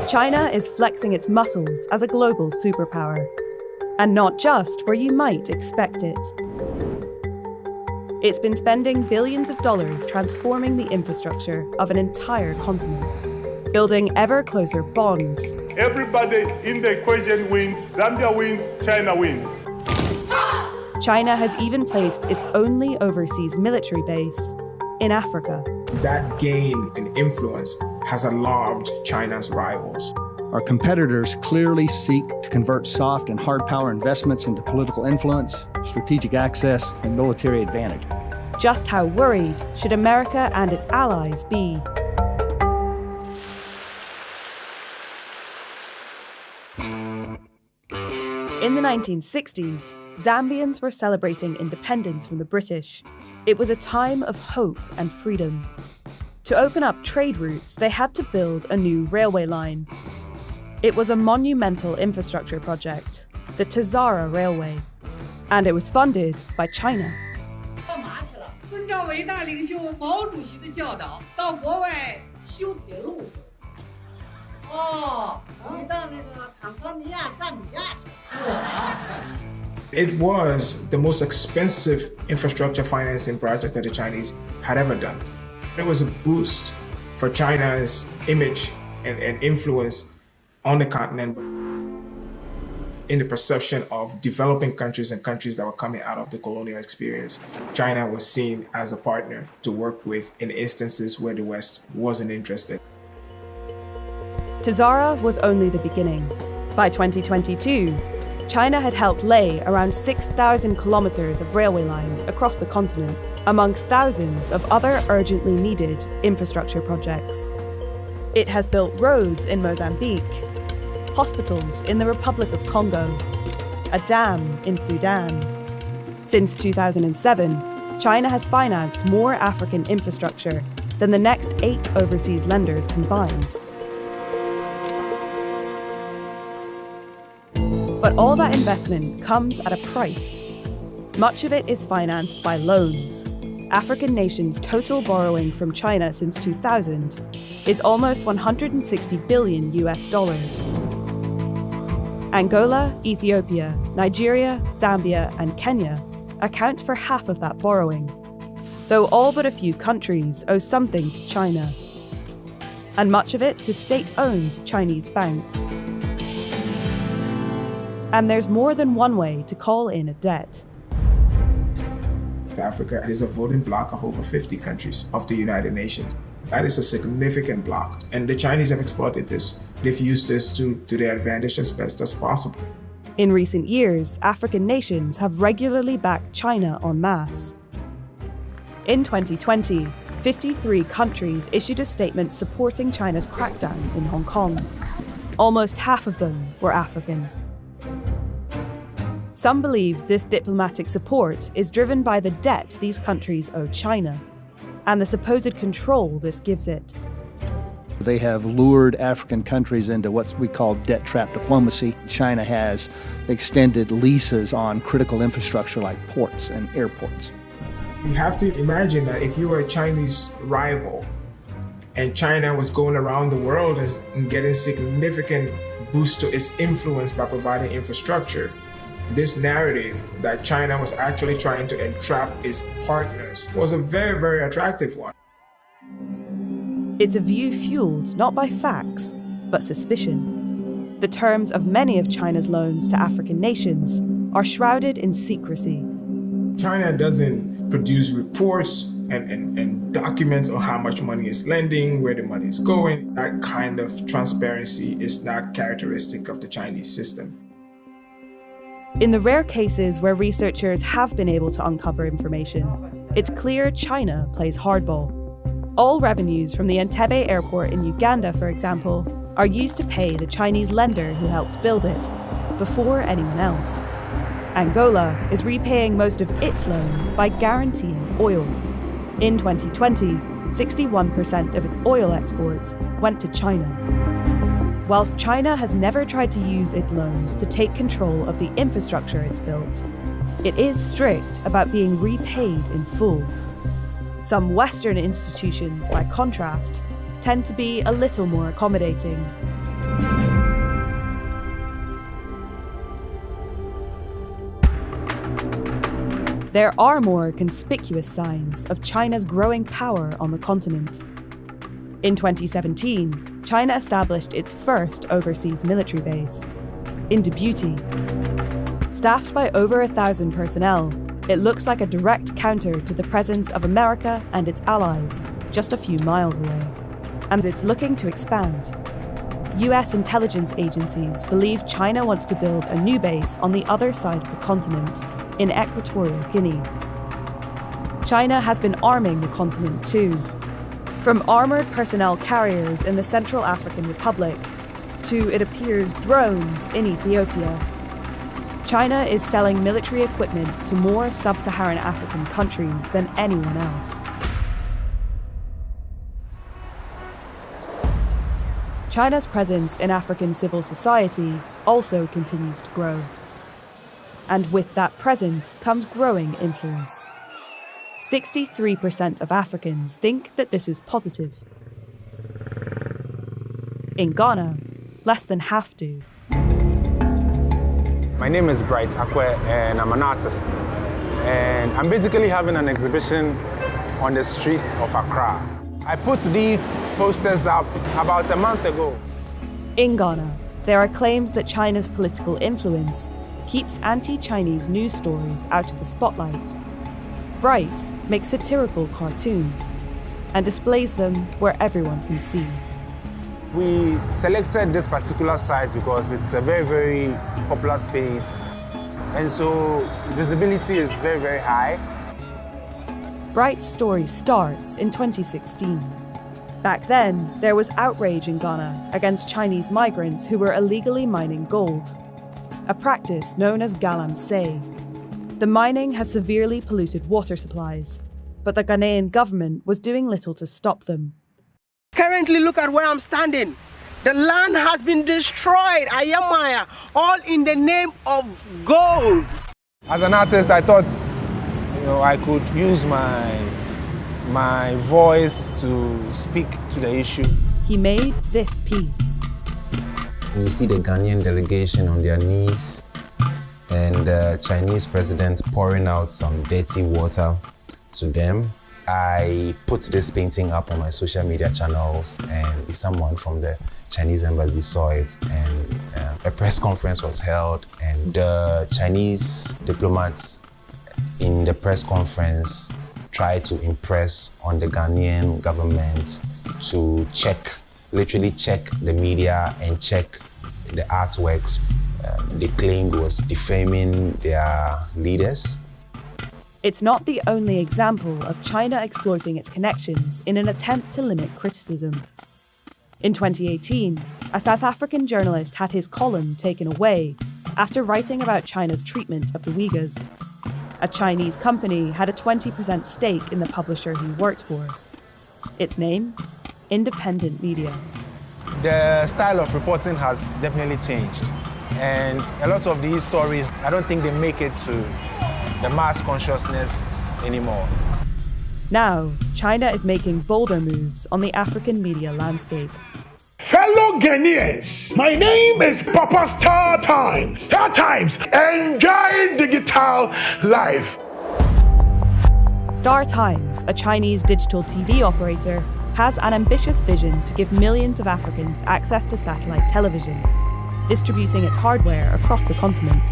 China is flexing its muscles as a global superpower, and not just where you might expect it. It's been spending billions of dollars transforming the infrastructure of an entire continent, building ever closer bonds. Everybody in the equation wins. Zambia wins, China wins. China has even placed its only overseas military base in Africa. That gain in influence has alarmed China's rivals. Our competitors clearly seek to convert soft and hard power investments into political influence, strategic access, and military advantage. Just how worried should America and its allies be? In the 1960s, Zambians were celebrating independence from the British. It was a time of hope and freedom. To open up trade routes, they had to build a new railway line. It was a monumental infrastructure project, the Tazara Railway, and it was funded by China. It was the most expensive infrastructure financing project that the Chinese had ever done. It was a boost for China's image and influence on the continent, in the perception of developing countries and countries that were coming out of the colonial experience. China was seen as a partner to work with in instances where the West wasn't interested. Tazara was only the beginning. By 2022, China had helped lay around 6,000 kilometers of railway lines across the continent, amongst thousands of other urgently needed infrastructure projects. It has built roads in Mozambique, hospitals in the Republic of Congo, a dam in Sudan. Since 2007, China has financed more African infrastructure than the next 8 overseas lenders combined. But all that investment comes at a price. Much of it is financed by loans. African nations' total borrowing from China since 2000 is almost $160 billion. Angola, Ethiopia, Nigeria, Zambia, and Kenya account for half of that borrowing, though all but a few countries owe something to China, and much of it to state-owned Chinese banks. And there's more than one way to call in a debt. Africa is a voting bloc of over 50 countries of the United Nations. That is a significant bloc, and the Chinese have exploited this. They've used this to their advantage as best as possible. In recent years, African nations have regularly backed China en masse. In 2020, 53 countries issued a statement supporting China's crackdown in Hong Kong. Almost half of them were African. Some believe this diplomatic support is driven by the debt these countries owe China and the supposed control this gives it. They have lured African countries into what we call debt trap diplomacy. China has extended leases on critical infrastructure like ports and airports. You have to imagine that if you were a Chinese rival and China was going around the world and getting significant boost to its influence by providing infrastructure, this narrative that China was actually trying to entrap its partners was a very, very attractive one. It's a view fueled not by facts, but suspicion. The terms of many of China's loans to African nations are shrouded in secrecy. China doesn't produce reports and documents on how much money it's lending, where the money is going. That kind of transparency is not characteristic of the Chinese system. In the rare cases where researchers have been able to uncover information, it's clear China plays hardball. All revenues from the Entebbe airport in Uganda, for example, are used to pay the Chinese lender who helped build it, before anyone else. Angola is repaying most of its loans by guaranteeing oil. In 2020, 61% of its oil exports went to China. Whilst China has never tried to use its loans to take control of the infrastructure it's built, it is strict about being repaid in full. Some Western institutions, by contrast, tend to be a little more accommodating. there are more conspicuous signs of China's growing power on the continent. In 2017, China established its first overseas military base, in Djibouti. Staffed by over 1,000 personnel, it looks like a direct counter to the presence of America and its allies just a few miles away. And it's looking to expand. US intelligence agencies believe China wants to build a new base on the other side of the continent, in Equatorial Guinea. China has been arming the continent too. From armoured personnel carriers in the Central African Republic to, it appears, drones in Ethiopia. China is selling military equipment to more sub-Saharan African countries than anyone else. China's presence in African civil society also continues to grow. And with that presence comes growing influence. 63% of Africans think that this is positive. In Ghana, less than half do. My name is Bright Akwe and I'm an artist. And I'm basically having an exhibition on the streets of Accra. I put these posters up about a month ago. In Ghana, there are claims that China's political influence keeps anti-Chinese news stories out of the spotlight. Bright makes satirical cartoons and displays them where everyone can see. We selected this particular site because it's a very, very popular space. And so visibility is very, very high. Bright's story starts in 2016. Back then, there was outrage in Ghana against Chinese migrants who were illegally mining gold, a practice known as galamsey. The mining has severely polluted water supplies, but the Ghanaian government was doing little to stop them. Currently, look at where I'm standing. The land has been destroyed, Ayamaya, all in the name of gold. As an artist, I thought, I could use my voice to speak to the issue. He made this piece. You see the Ghanaian delegation on their knees and the Chinese president pouring out some dirty water to them. I put this painting up on my social media channels and someone from the Chinese embassy saw it and a press conference was held and the Chinese diplomats in the press conference tried to impress on the Ghanaian government to literally check the media and check the artworks they claimed was defaming their leaders. It's not the only example of China exploiting its connections in an attempt to limit criticism. In 2018, a South African journalist had his column taken away after writing about China's treatment of the Uyghurs. A Chinese company had a 20% stake in the publisher he worked for. Its name? Independent Media. The style of reporting has definitely changed. And a lot of these stories, I don't think they make it to the mass consciousness anymore. Now, China is making bolder moves on the African media landscape. Fellow Ghanaians, my name is Papa Star Times. Star Times, enjoy digital life. Star Times, a Chinese digital TV operator, has an ambitious vision to give millions of Africans access to satellite television, distributing its hardware across the continent.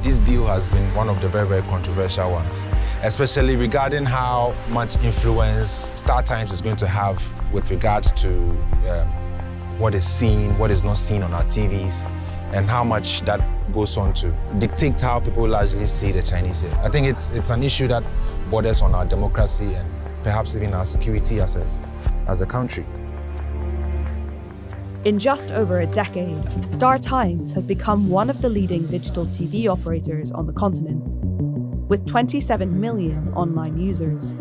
This deal has been one of the very, very controversial ones, especially regarding how much influence Star Times is going to have with regards to what is seen, what is not seen on our TVs, and how much that goes on to dictate how people largely see the Chinese here. I think it's an issue that borders on our democracy and perhaps even our security as a country. In just over a decade, Star Times has become one of the leading digital TV operators on the continent, with 27 million online users.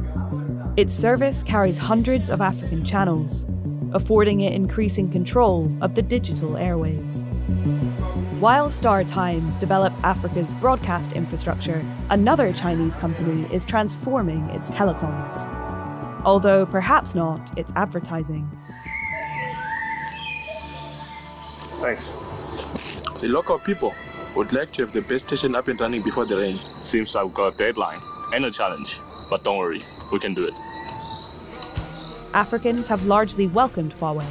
Its service carries hundreds of African channels, affording it increasing control of the digital airwaves. While Star Times develops Africa's broadcast infrastructure, another Chinese company is transforming its telecoms, although perhaps not its advertising. Thanks. The local people Would like to have the base station up and running before the range. Seems like we've got a deadline and a challenge, but don't worry, we can do it. Africans have largely welcomed Huawei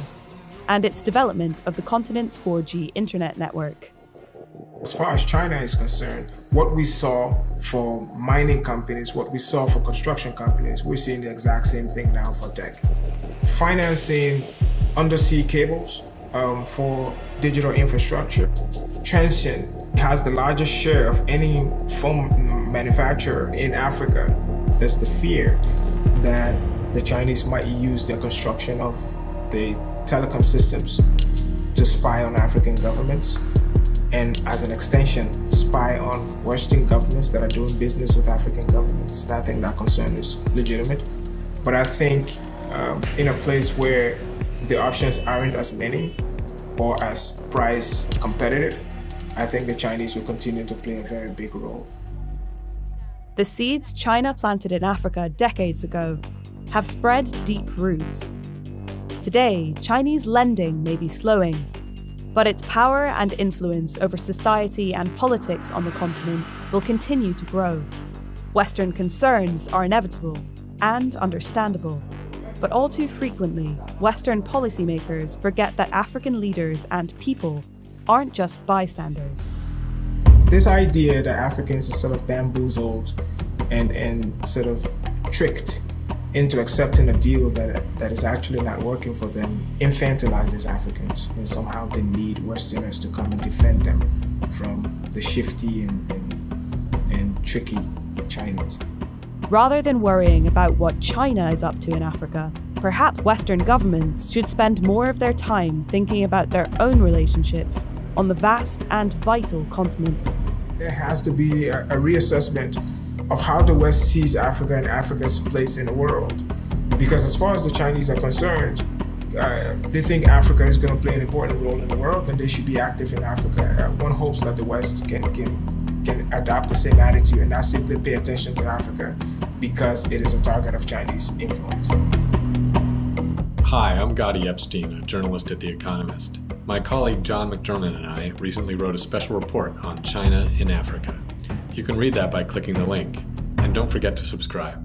and its development of the continent's 4G internet network. As far as China is concerned, what we saw for mining companies, what we saw for construction companies, we're seeing the exact same thing now for tech. Financing undersea cables for digital infrastructure. Transsion has the largest share of any phone manufacturer in Africa. There's the fear that the Chinese might use their construction of the telecom systems to spy on African governments, and as an extension, spy on Western governments that are doing business with African governments. And I think that concern is legitimate. But I think in a place where the options aren't as many or as price competitive, I think the Chinese will continue to play a very big role. The seeds China planted in Africa decades ago have spread deep roots. Today, Chinese lending may be slowing, but its power and influence over society and politics on the continent will continue to grow. Western concerns are inevitable and understandable, but all too frequently, Western policymakers forget that African leaders and people aren't just bystanders. This idea that Africans are sort of bamboozled and sort of tricked into accepting a deal that is actually not working for them infantilizes Africans, and somehow they need Westerners to come and defend them from the shifty and tricky Chinese. Rather than worrying about what China is up to in Africa, perhaps Western governments should spend more of their time thinking about their own relationships on the vast and vital continent. There has to be a reassessment of how the West sees Africa and Africa's place in the world. Because as far as the Chinese are concerned, they think Africa is going to play an important role in the world and they should be active in Africa. One hopes that the West can adopt the same attitude and not simply pay attention to Africa because it is a target of Chinese influence. Hi, I'm Gotti Epstein, a journalist at The Economist. My colleague John McDermott and I recently wrote a special report on China in Africa. You can read that by clicking the link, and don't forget to subscribe.